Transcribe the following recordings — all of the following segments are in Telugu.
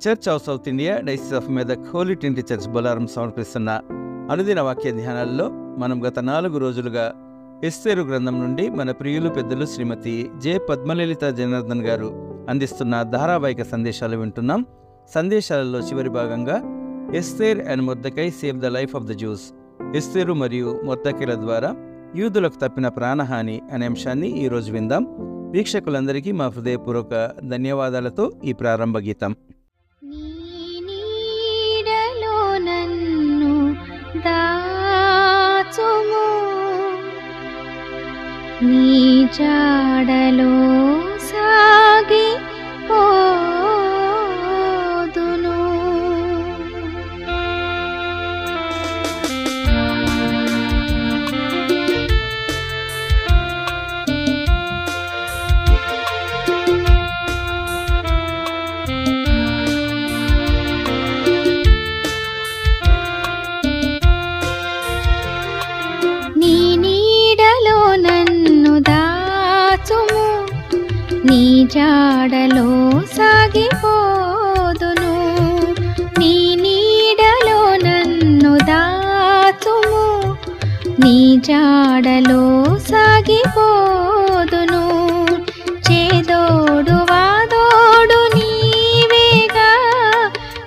Church of South India Diocese of Medak Holy Trinity Church Bolarum సమర్పిస్తున్న అనుదిన వాక్య ధ్యానాల్లో మనం గత 4 రోజులుగా ఎస్తేరు గ్రంథం నుండి మన ప్రియులు పెద్దలు శ్రీమతి జె పద్మలలిత జనార్దన్ గారు అందిస్తున్న ధారావాహిక సందేశాలు వింటున్నాం. సందేశాలలో చివరి భాగంగా Esther and Mordecai save the life of the Jews, Esther మరియు మొర్దెకైల ద్వారా యూదులకు తప్పిన ప్రాణహాని అనే అంశాన్ని ఈరోజు విందాం. వీక్షకులందరికీ మా హృదయపూర్వక ధన్యవాదాలతో ఈ ప్రారంభ గీతం. నీ జాడలో సాగి పోదును, నీ నీడలో నన్ను దాచుము, నీ జాడలో సాగిపోదును. నీ నీడలో నన్ను దాచుము, నీ జాడలో సాగిపోదును. చేదోడు వాదోడు నీవేగా,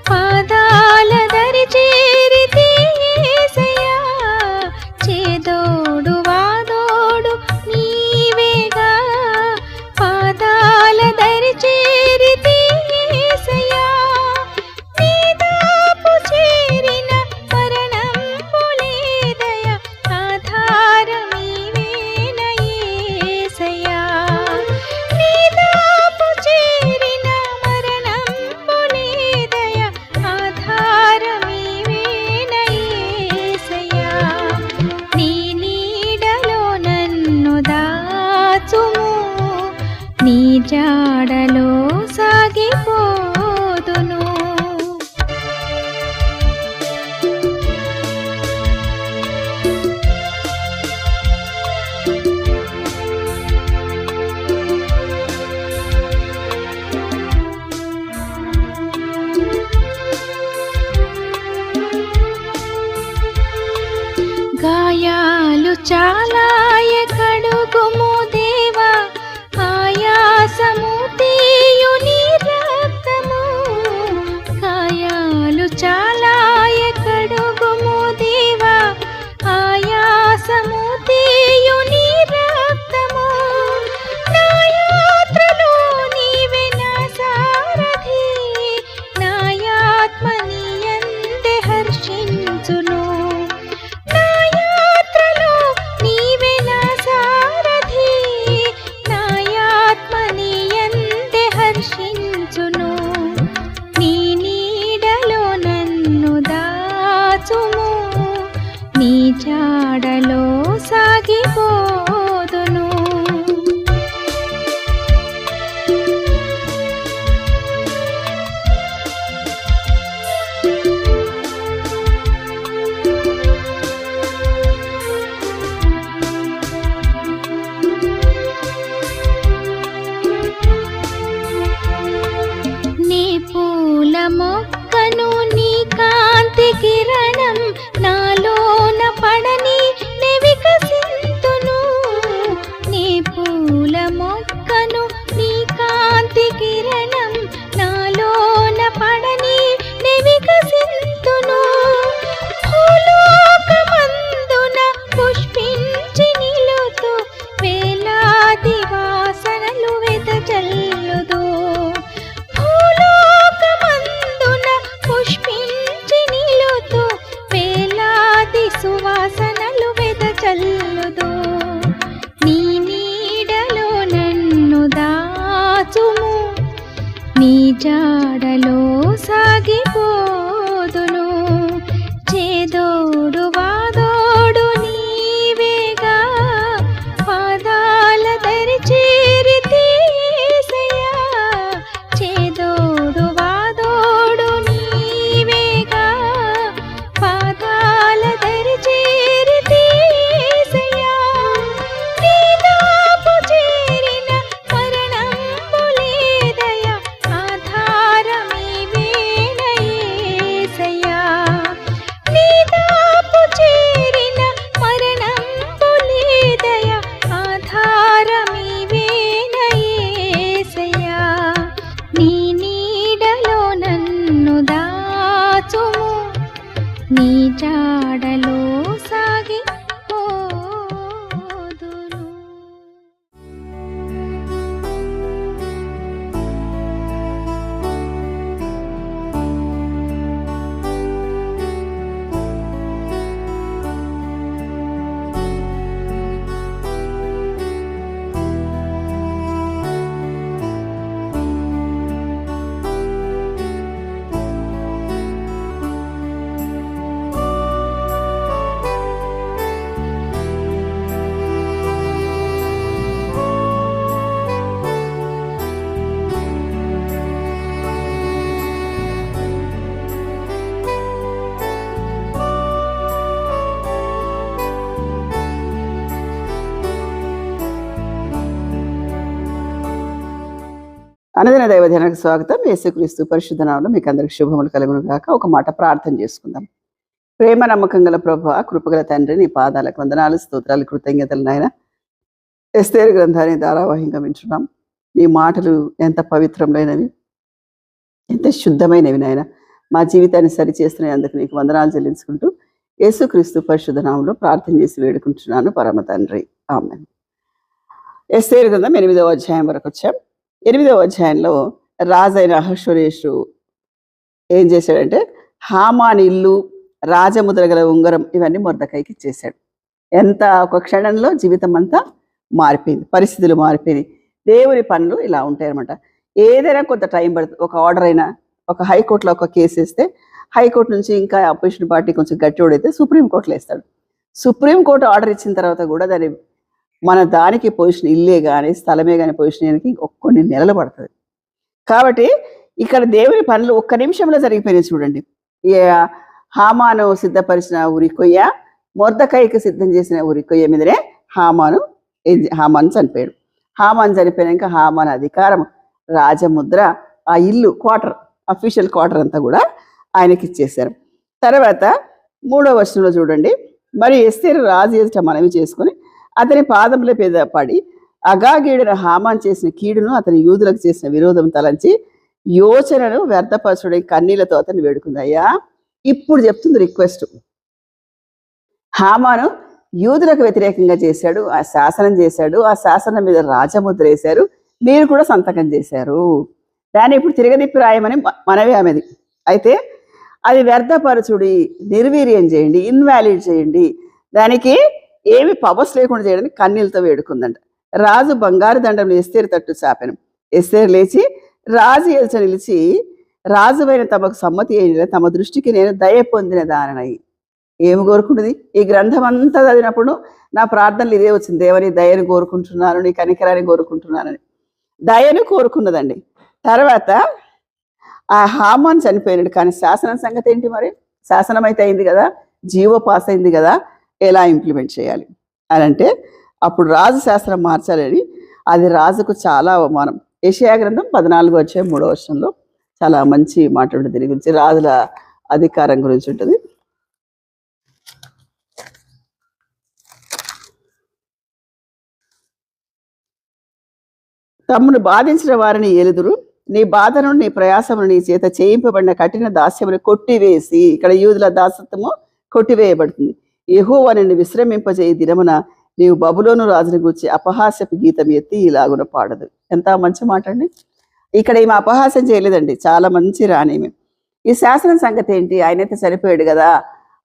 పాదాల దరి చేరితి యేసయ్యా. చేదోడు వాదోడు నీవేగా, పాదాల దరి చేరితి యేసయ్యా. నీ దాపు చేరిన మరణంబు లేదయ్యా, ఆధారమీవేన యేసయ్యా. నీ దాపు చేరిన మరణంబు లేదయ్యా, ఆధారమీవేన యేసయ్యా. నీ నీడలో నన్ను దాచుము, నీ జాడలో సాగిపోదును. గాయాలు చాలాయ కడుగుము దేవా, ఆయాసము తీయు నీ రక్తము. గాయాలు చాలాయ కడుగుము దేవా, ఆయాసము తీయు నీ రక్తము. నా యాత్రలో నీవే నా సారథి, నా ఆత్మ నీ యందే హర్షించును. నా యాత్రలో నీవే నా సారథి, నా ఆత్మ నీ యందే హర్షించును. నీ నీడలో నన్ను దాచుము, నీ జాడలో సాగిపోదును. నీ పూల మొక్కను నీ కాంతి కిరణం నాలోన పడని నే వికసింతును. నీ పూల మొక్కను నీ కాంతి కిరణం నాలోన పడని నే వికసింతును. భూలోకమందున పుష్పించి నిలుతూ వేలాది వాసనలు వెదజల్లుదు. భూలోకమందున పుష్పించి నిలుతూ వేలాది సువాసనలు వెదజల్లుదు. నీ నీడలో నన్ను దాచుము, నీ జాడలో సాగిపోదును. చేదోడు వాదోడు నీవేగా, పాదాల దరి చేరితి యేసయ్యా. చేదోడు వాదోడు నీవేగా, పాదాల దరి చేరితి యేసయ్యా. నీ దాపు చేరిన మరణంబు లేదయ్యా, ఆధారమీవే నీ జాడలో సాగి పోదును. అనుదిన దైవధ్యానానికి స్వాగతం. యేసుక్రీస్తు పరిశుద్ధ నామములో మీకు అందరికి శుభములు కలుగును గాక. ఒక మాట ప్రార్థన చేసుకుందాం. ప్రేమ నమ్మకం గల ప్రభువా, కృపగల తండ్రి, నీ పాదాలకు వందనాలు, స్తోత్రాలు, కృతజ్ఞతలు నాయన. ఎస్తేరు గ్రంథాన్ని ధారావాహికంగా వింటున్నాం. నీ మాటలు ఎంత పవిత్రమైనవి, ఎంత శుద్ధమైనవి నాయన. మా జీవితాన్ని సరిచేస్తున్నాయి. అందుకు నీకు వందనాలు చెల్లించుకుంటూ యేసుక్రీస్తు పరిశుద్ధ నామములో ప్రార్థన చేసి వేడుకుంటున్నాను పరమ తండ్రి, ఆమేన్. ఎస్తేరు గ్రంథం 8వ అధ్యాయం వరకు వచ్చాం. 8వ అధ్యాయంలో రాజైన అహష్వేరోషు ఏం చేశాడంటే హామాన్ ఇల్లు, రాజముద్ర గల ఉంగరం ఇవన్నీ మొర్దెకైకి ఇచ్చేశాడు. ఎంత ఒక క్షణంలో జీవితం అంతా మారిపోయింది, పరిస్థితులు మారిపోయింది. దేవుని పనులు ఇలా ఉంటాయి అనమాట. ఏదైనా కొంత టైం పడుతుంది. ఒక ఆర్డర్ అయినా, ఒక హైకోర్టులో ఒక కేసు వేస్తే హైకోర్టు నుంచి ఇంకా అపోజిషన్ పార్టీ కొంచెం గట్టివాడైతే సుప్రీంకోర్టులో వేస్తాడు. సుప్రీంకోర్టు ఆర్డర్ ఇచ్చిన తర్వాత కూడా దాని మన దానికి పొజిషన్, ఇల్లే కానీ స్థలమే కానీ పొజిషన్కి కొన్ని నెలలు పడుతుంది. కాబట్టి ఇక్కడ దేవుని పనులు ఒక్క నిమిషంలో జరిగిపోయినాయి. చూడండి, హామాను సిద్ధపరిచిన ఉరికొయ్య, మొర్దెకైకి సిద్ధం చేసిన ఉరికొయ్య మీదనే హామాను చనిపోయాడు. హామాను చనిపోయాక హామాను అధికారం, రాజముద్ర, ఆ ఇల్లు, క్వార్టర్, అఫీషియల్ క్వార్టర్ అంతా కూడా ఆయనకి ఇచ్చేశారు. తర్వాత 3వ వచనంలో చూడండి, మరి ఎస్తేరు రాజు ఎదుట మనవి చేసుకుని అతని పాదముల మీద పడి అగాగీడిన హామాన్ చేసిన కీడును, అతని యూదులకు చేసిన విరోధం తలంచి యోచనను వ్యర్థపరచుడే కన్నీళ్లతో అతన్ని వేడుకుంది. అయ్యా, ఇప్పుడు చెప్తుంది రిక్వెస్ట్. హామాను యూదులకు వ్యతిరేకంగా చేశాడు, ఆ శాసనం చేశాడు, ఆ శాసనం మీద రాజముద్ర వేశారు, మీరు కూడా సంతకం చేశారు. దాన్ని ఇప్పుడు తిరగదిప్పి రాయమని మనవి ఆమెది. అయితే అది వ్యర్థపరచుడి, నిర్వీర్యం చేయండి, ఇన్వాలిడ్ చేయండి, దానికి ఏమి పవర్స్ లేకుండా చేయడానికి కన్నీళ్ళతో వేడుకుందంట. రాజు బంగారు దండంలో ఎస్తేరు తట్టు చాపెను. ఎస్తేరు లేచి రాజు ఎదుట నిలిచి, రాజువైన తమకు సమ్మతి అయిన తమ దృష్టికి నేను దయ పొందిన దాననై. ఏమి కోరుకున్నది? ఈ గ్రంథం అంతా చదివినప్పుడు నా ప్రార్థనలు ఇదే వచ్చింది, దేవని దయను కోరుకుంటున్నాను, నీ కనికరాన్ని కోరుకుంటున్నానని దయను కోరుకున్నదండి. తర్వాత ఆ హామాన్ చనిపోయినాడు, కానీ శాసనం సంగతి ఏంటి? మరి శాసనం అయితే అయింది కదా, జీవో పాస్ అయింది కదా, ఎలా ఇంప్లిమెంట్ చేయాలి అని అంటే అప్పుడు రాజు శాస్త్రం మార్చాలని, అది రాజుకు చాలా అవమానం. యెషయా గ్రంథం 14వ అధ్యాయం 3వ వచనంలో చాలా మంచి మాట ఉంటుంది దీని గురించి, రాజుల అధికారం గురించి ఉంటుంది. తమ్మును బాధించిన వారిని ఏలుదురు, నీ బాధను నీ ప్రయాసమును నీ చేత చేయింపబడిన కఠిన దాస్యమును కొట్టివేసి, ఇక్కడ యూదుల దాసత్వము కొట్టివేయబడుతుంది. యెహోవా నిన్ను విశ్రమింపజేయి దినమున నీవు బబులోను రాజుని గూర్చి అపహాస్యపు గీతం ఎత్తి ఇలాగున పాడదు. ఎంత మంచి మాట అండి. ఇక్కడ ఈమె అపహాస్యం చేయలేదండి, చాలా మంచి రాణి. ఈ శాసనం సంగతి ఏంటి? ఆయనైతే సరిపోయాడు కదా,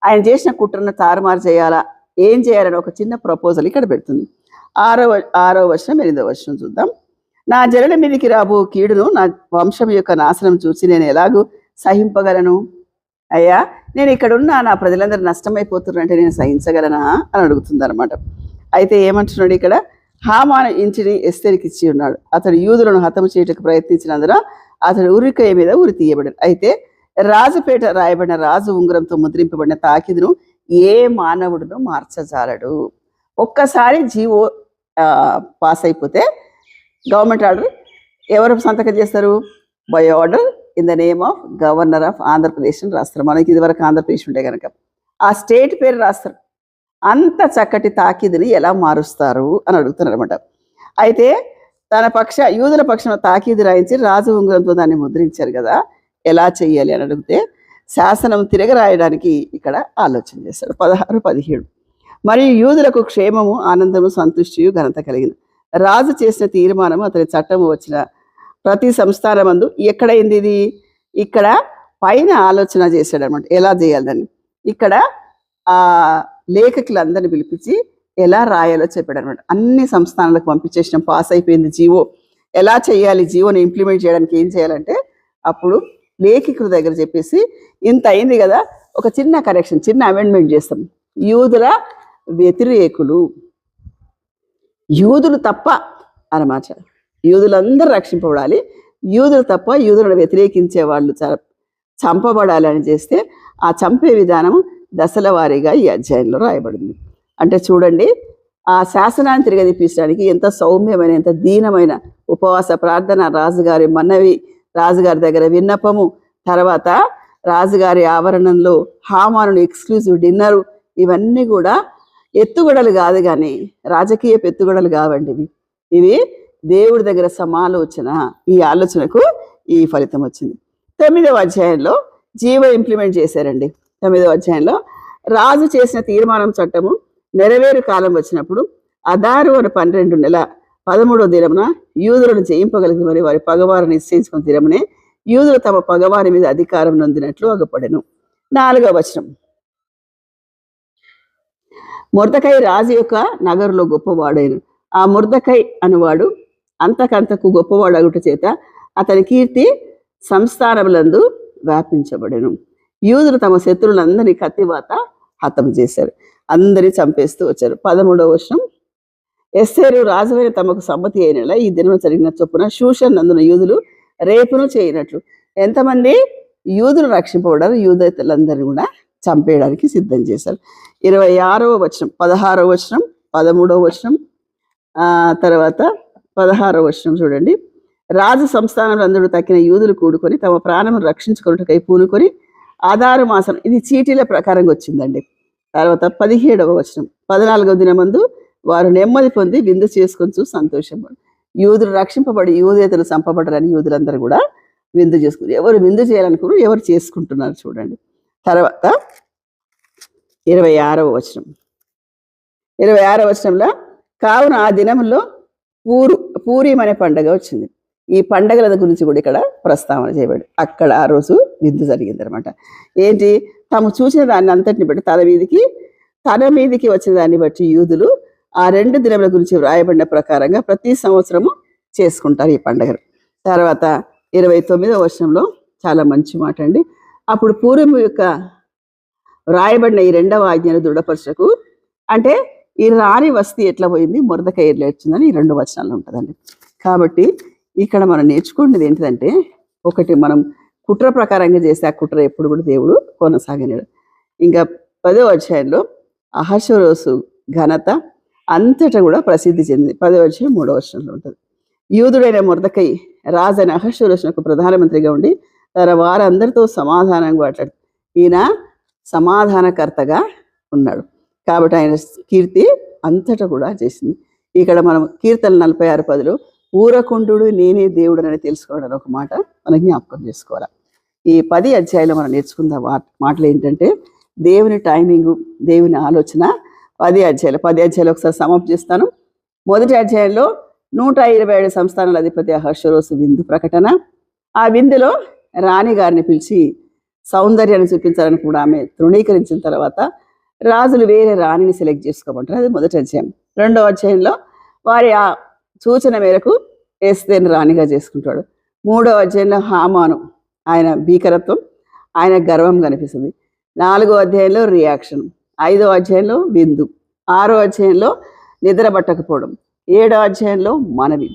ఆయన చేసిన కుట్రను తారుమారు చేయాలా, ఏం చేయాలని ఒక చిన్న ప్రపోజల్ ఇక్కడ పెడుతుంది. 6వ వచనం 8వ వచనం చూద్దాం. నా జనుల మీదికి రాబో కీడును, నా వంశం యొక్క నాశనం చూసి నేను ఎలాగూ సహింపగలను? అయ్యా, నేను ఇక్కడున్నా నా ప్రజలందరూ నష్టమైపోతున్నారంటే నేను సహించగలనా అని అడుగుతుంది అనమాట. అయితే ఏమంటున్నాడు ఇక్కడ, హామాను ఇంటిని ఎస్తేరుకి ఇచ్చి ఉన్నాడు. అతడు యూదులను హతము చేయటకు ప్రయత్నించినందున అతడు ఉరికొయ్య మీద ఉరి తీయబడాడు. అయితే రాజుపేట రాయబడిన రాజు ఉంగరంతో ముద్రింపబడిన తాకిదును ఏ మానవుడును మార్చజాలడు. ఒక్కసారి జీవో పాస్ అయిపోతే గవర్నమెంట్ ఆర్డర్ ఎవరు సంతకం చేస్తారు? By order in the name of governor of Andhra Pradesh అని రాస్తారు. మనకి ఇదివరకు ఆంధ్రప్రదేశ్ ఉంటే కనుక ఆ స్టేట్ పేరు రాస్తారు. అంత చక్కటి తాకీదుని ఎలా మారుస్తారు అని అడుగుతున్నారు అనమాట. అయితే తన యూదుల పక్షంలో తాకీదు రాయించి రాజు ఉంగరంతో దాన్ని ముద్రించారు కదా, ఎలా చెయ్యాలి అని అడిగితే శాసనం తిరగరాయడానికి ఇక్కడ ఆలోచన చేశాడు. 16, 17. మరియు యూదులకు క్షేమము, ఆనందము, సంతుష్టియు, ఘనత కలిగిన రాజు చేసిన తీర్మానము, అతని చట్టము వచ్చిన ప్రతి సంస్థానమందు ఎక్కడైంది ఇది? ఇక్కడ పైన ఆలోచన చేశాడు అనమాట, ఎలా చేయాలని. ఇక్కడ ఆ లేఖకులందరినీ పిలిపించి ఎలా రాయాలో చెప్పాడు అనమాట. అన్ని సంస్థానాలకు పంపించేసిన, పాస్ అయిపోయింది జీవో. ఎలా చేయాలి, జీవోని ఇంప్లిమెంట్ చేయడానికి ఏం చేయాలంటే అప్పుడు లేఖకుల దగ్గర చెప్పేసి, ఇంత అయింది కదా, ఒక చిన్న కరెక్షన్, చిన్న అమెండ్మెంట్ చేస్తాం. యూదుల వ్యతిరేకులు, యూదులు తప్ప అన్నమాట, యూదులందరూ రక్షింపబడాలి, యూదులు తప్ప యూదులను వ్యతిరేకించే వాళ్ళు చంపబడాలి అని చేస్తే ఆ చంపే విధానం దశల వారీగా ఈ అధ్యాయంలో రాయబడింది. అంటే చూడండి, ఆ శాసనాన్ని తిరగదీపించడానికి ఎంత సౌమ్యమైన, ఎంత దీనమైన ఉపవాస ప్రార్థన, రాజుగారి మనవి, రాజుగారి దగ్గర విన్నపము, తర్వాత రాజుగారి ఆవరణంలో హామాను ఎక్స్క్లూజివ్ డిన్నరు, ఇవన్నీ కూడా ఎత్తుగడలు కాదు, కానీ రాజకీయ ఎత్తుగడలు కావండి ఇవి దేవుడి దగ్గర సమాలోచన. ఈ ఆలోచనకు ఈ ఫలితం వచ్చింది. 9వ అధ్యాయంలో జీవ ఇంప్లిమెంట్ చేశారండి. 9వ అధ్యాయంలో రాజు చేసిన తీర్మానం చట్టము నెరవేరు కాలం వచ్చినప్పుడు అదారు అని 12 నెల 13వ దినమున యూదులను జయింపగలిగిన వారి పగవారు నిశ్చయించుకున్న దినమునే యూదులు తమ పగవారి మీద అధికారం నొందినట్లు అగపడెను. 4వ వచనం, మొర్దెకై రాజు యొక్క నగరులో గొప్పవాడైన ఆ మొర్దెకై అనువాడు అంతకంతకు గొప్పవాడు అగుట చేత అతని కీర్తి సంస్థానములందు వ్యాపించబడెను. యూదులు తమ శత్రువులందరినీ కత్తివాత హతం చేశారు, అందరి చంపేస్తూ వచ్చారు. 13వ వచనం, ఎస్తేరు రాజువైన తమకు సమ్మతి అయిన ఈ దినం జరిగిన చొప్పున షూషన్ నందున యూదులు రేపును చేయనట్లు. ఎంతమంది యూదులు రక్షింపబడ్డారు? యూదేతరులందరినీ కూడా చంపేయడానికి సిద్ధం చేశారు. 26వ వచనం, 16వ వచనం, 13వ వచనం, తర్వాత 16వ వచనం చూడండి. రాజు సంస్థానంలో అందరూ తక్కిన యూదులు కూడుకొని తమ ప్రాణమును రక్షించుకున్నట్టుకై పూనుకొని ఆధారు మాసం, ఇది చీటీల ప్రకారంగా వచ్చిందండి. తర్వాత 17వ వచనం, 14వ దినమందు వారు నెమ్మది పొంది విందు చేసుకొని సంతోషపడు. యూదులు రక్షింపబడి యూదేతరులు చంపబడరని యూదులందరూ కూడా విందు చేసుకున్నారు. ఎవరు విందు చేయాలనుకున్నారు, ఎవరు చేసుకుంటున్నారు చూడండి. తర్వాత 26వ వచనం, 26వ వచనంలో కావున ఆ దినంలో పూరీం అనే పండగ వచ్చింది. ఈ పండగల గురించి కూడా ఇక్కడ ప్రస్తావన చేయబడి అక్కడ ఆ రోజు విందు జరిగింది అనమాట. ఏంటి? తాము చూసిన దాన్ని అంతటిని బట్టి తన మీదికి వచ్చిన దాన్ని బట్టి యూదులు ఆ 2 దినముల గురించి వ్రాయబడిన ప్రకారంగా ప్రతి సంవత్సరము చేసుకుంటారు ఈ పండుగను. తర్వాత 29వ వచనంలో చాలా మంచి మాట అండి. అప్పుడు పూర్వము యొక్క వ్రాయబడిన ఈ 2వ ఆజ్ఞను దృఢపరచకు, అంటే ఈ రాణి వస్తీ ఎట్లా పోయింది, మొర్దెకై ఎట్లా వచ్చిందని ఈ 2 వచనాలు ఉంటుందండి. కాబట్టి ఇక్కడ మనం నేర్చుకునేది ఏంటిదంటే, ఒకటి మనం కుట్ర ప్రకారంగా చేస్తే ఆ కుట్ర ఎప్పుడు కూడా దేవుడు కొనసాగనేడు. ఇంకా 10వ అధ్యాయంలో అహష్వేరోషు ఘనత అంతటా కూడా ప్రసిద్ధి చెందింది. 10వ అధ్యాయం 3వ వచనంలో ఉంటుంది. యూదుడైన మొర్దెకై రాజైన అహష్వేరోషునకు ప్రధానమంత్రిగా ఉండి తన వారందరితో సమాధానంగా మాట్లాడు. ఈయన సమాధానకర్తగా ఉన్నాడు కాబట్టి ఆయన కీర్తి అంతటా కూడా చేసింది. ఇక్కడ మనం కీర్తన 46:10 ఊరకుండు నేనే దేవుడు అని తెలుసుకోవడం ఒక మాట మనం జ్ఞాపకం చేసుకోవాలి. ఈ 10 అధ్యాయంలో మనం నేర్చుకున్న మాటలు ఏంటంటే, దేవుని టైమింగు, దేవుని ఆలోచన. 10 అధ్యాయాలు ఒకసారి సమాప్తి చేస్తాను. మొదటి అధ్యాయంలో 127 సంస్థానాల అధిపతి అహష్వేరోషు విందు ప్రకటన. ఆ విందులో రాణి గారిని పిలిచి సౌందర్యాన్ని చూపించాలని కూడా ఆమె తృణీకరించిన తర్వాత రాజులు వేరే రాణిని సెలెక్ట్ చేసుకోమంటారు. అది మొదటి అధ్యాయం. 2వ అధ్యాయంలో వారి ఆ సూచన మేరకు ఎస్తేరును రాణిగా చేసుకుంటాడు. 3వ అధ్యాయంలో హామాను, ఆయన భీకరత్వం, ఆయన గర్వం కనిపిస్తుంది. 4వ అధ్యాయంలో రియాక్షన్. 5వ అధ్యాయంలో విందు. 6వ అధ్యాయంలో నిద్ర పట్టకపోవడం. 7వ అధ్యాయంలో మనవి.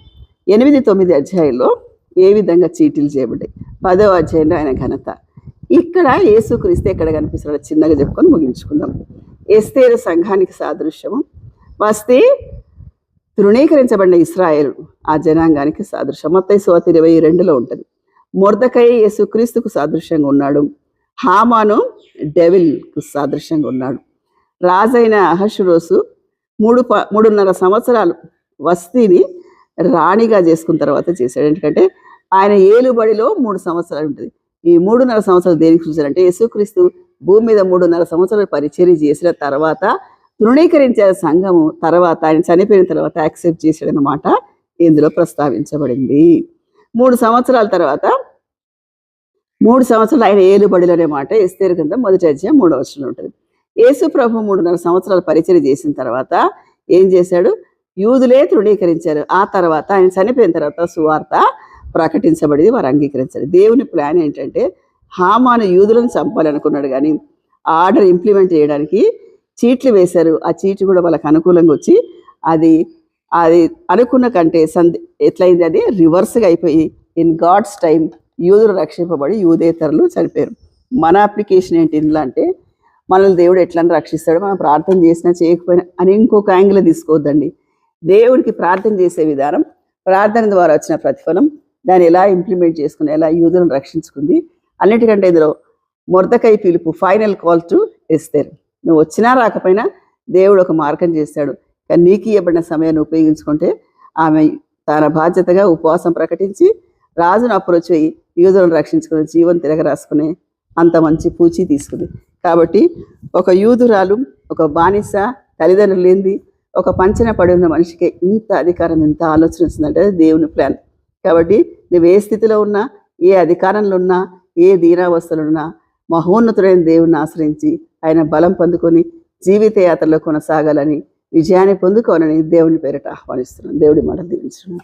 8, 9 అధ్యాయంలో ఏ విధంగా చీటీలు చేయబడ్డాయి. 10వ అధ్యాయంలో ఆయన ఘనత. ఇక్కడ యేసుక్రీస్తు ఎక్కడ కనిపిస్తాడో చిన్నగా చెప్పుకొని ముగించుకుందాం. ఎస్తేరు సంఘానికి సాదృశ్యము, వస్తే తృణీకరించబడిన ఇశ్రాయేలు ఆ జనాంగానికి సాదృశ్యం. మత్తయి సువార్త 22లో ఉంటుంది. మొర్దెకై యేసుక్రీస్తుకు సాదృశ్యంగా ఉన్నాడు. హామాను డెవిల్కు సాదృశ్యంగా ఉన్నాడు. రాజైన అహష్వేరోషు 3.5 సంవత్సరాలు వస్తీని రాణిగా చేసుకున్న తర్వాత చేశాడు. ఎందుకంటే ఆయన ఏలుబడిలో 3 సంవత్సరాలు ఉంటుంది. ఈ 3.5 సంవత్సరాలు దేనికి చూశారంటే యేసుక్రీస్తు భూమి మీద 3.5 సంవత్సరాలు పరిచర్య చేసిన తర్వాత తృణీకరించే సంఘము తర్వాత ఆయన చనిపోయిన తర్వాత యాక్సెప్ట్ చేశాడనమాట ఇందులో ప్రస్తావించబడింది. 3 సంవత్సరాల తర్వాత 3 సంవత్సరాలు ఆయన ఏలుబడిలో అనే మాట ఎస్తేరు గ్రంథం 1:3 ఉంటుంది. యేసు ప్రభు 3.5 సంవత్సరాలు పరిచర్య చేసిన తర్వాత ఏం చేశాడు? యూదులే తృణీకరించారు. ఆ తర్వాత ఆయన చనిపోయిన తర్వాత సువార్త ప్రకటించబడింది, వారు అంగీకరించారు. దేవుని ప్లాన్ ఏంటంటే హామాను యూదులను చంపాలనుకున్నాడు, కానీ ఆర్డర్ ఇంప్లిమెంట్ చేయడానికి చీట్లు వేశారు. ఆ చీట్లు కూడా వాళ్ళకి అనుకూలంగా వచ్చి అది అనుకున్న కంటే ఎట్లయింది, అది రివర్స్గా అయిపోయి ఇన్ గాడ్స్ టైం యూదులు రక్షింపబడి యూదేతరులు చనిపోయారు. మన అప్లికేషన్ ఏంటి ఇందులో అంటే మనల్ని దేవుడు ఎట్లని రక్షిస్తాడో మనం ప్రార్థన చేసినా చేయకపోయినా అని ఇంకొక యాంగిల్ తీసుకోవద్దండి. దేవుడికి ప్రార్థన చేసే విధానం, ప్రార్థన ద్వారా వచ్చిన ప్రతిఫలం, దాన్ని ఎలా ఇంప్లిమెంట్ చేసుకుని ఎలా యూదులను రక్షించుకుంది. అన్నిటికంటే ఇందులో మొర్దెకై పిలుపు, ఫైనల్ కాల్ టు ఎస్తేర్. నువ్వు వచ్చినా రాకపోయినా దేవుడు ఒక మార్గం చేశాడు. కానీ నీకు ఇవ్వబడిన సమయాన్ని ఉపయోగించుకుంటే ఆమె తన బాధ్యతగా ఉపవాసం ప్రకటించి రాజును అప్రోచ్ అయ్యి యూదులను రక్షించుకుని జీవం తిరగరాసుకునే అంత మంచి పూచి తీసుకుంది. కాబట్టి ఒక యూదురాలు, ఒక బానిస, తల్లిదండ్రులు లేనిది ఒక పంచన పడి ఉన్న మనిషికి ఇంత అధికారం, ఇంత ఆలోచన వస్తుందంటే అది దేవుని ప్లాన్. కాబట్టి నువ్వు ఏ స్థితిలో ఉన్నా, ఏ అధికారంలో ఉన్నా, ఏ దీనావస్థలో ఉన్నా మహోన్నతుడైన దేవుణ్ణి ఆశ్రయించి ఆయన బలం పొందుకొని జీవిత యాత్రలో కొనసాగాలని, విజయాన్ని పొందుకోవాలని దేవుని పేరిట ఆహ్వానిస్తున్నాను. దేవుడి మాట దీవించును.